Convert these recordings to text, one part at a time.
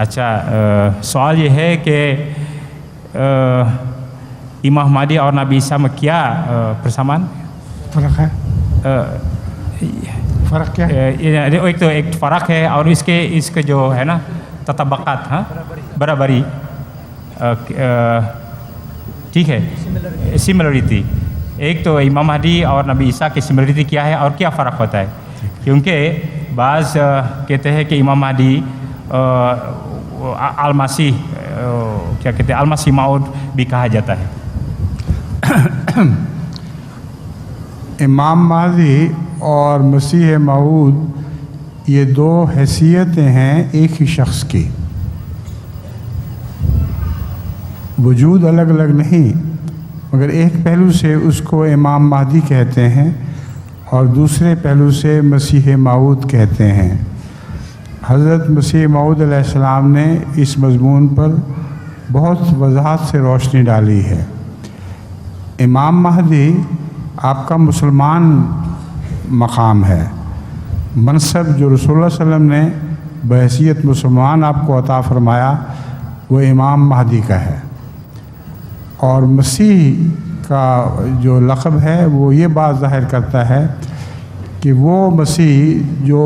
اچھا سوال یہ ہے کہ امام مہدی اور نبی عیسیٰ میں کیا پرسامان فرق ہے؟ فرق کیا ہے؟ ایک تو ایک فرق ہے اور اس کے جو ہے نا تطابقات، ہاں برابری، ٹھیک ہے، سملرٹی. ایک تو امام مہدی اور نبی عیسیٰ کی سملرٹی کیا ہے اور کیا فرق ہوتا ہے؟ کیونکہ بعض کہتے ہیں کہ امام مہدی المسیح، کیا کہتے ہیں، المسیح موعود بھی کہا جاتا ہے. امام مہدی اور مسیح موعود یہ دو حیثیتیں ہیں ایک ہی شخص کی، وجود الگ الگ نہیں، مگر ایک پہلو سے اس کو امام مہدی کہتے ہیں اور دوسرے پہلو سے مسیح موعود کہتے ہیں. حضرت مسیح موعود علیہ السلام نے اس مضمون پر بہت وضاحت سے روشنی ڈالی ہے. امام مہدی آپ کا مسلمان مقام ہے، منصب جو رسول اللہ صلی اللہ علیہ وسلم نے بحیثیت مسلمان آپ کو عطا فرمایا وہ امام مہدی کا ہے. اور مسیح کا جو لقب ہے وہ یہ بات ظاہر کرتا ہے کہ وہ مسیح جو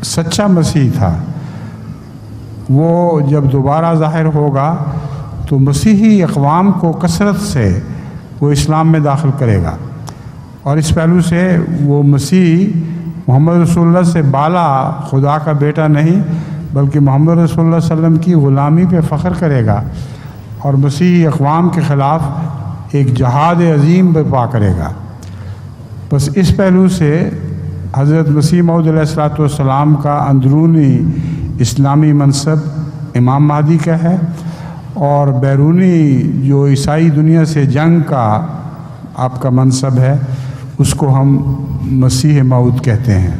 سچا مسیح تھا وہ جب دوبارہ ظاہر ہوگا تو مسیحی اقوام کو کثرت سے وہ اسلام میں داخل کرے گا، اور اس پہلو سے وہ مسیح محمد رسول اللہ سے بالا خدا کا بیٹا نہیں بلکہ محمد رسول اللہ صلی اللہ علیہ وسلم کی غلامی پہ فخر کرے گا اور مسیحی اقوام کے خلاف ایک جہاد عظیم برپا کرے گا. بس اس پہلو سے حضرت مسیح موعود علیہ السلام کا اندرونی اسلامی منصب امام مہدی کا ہے، اور بیرونی جو عیسائی دنیا سے جنگ کا آپ کا منصب ہے اس کو ہم مسیح موعود کہتے ہیں.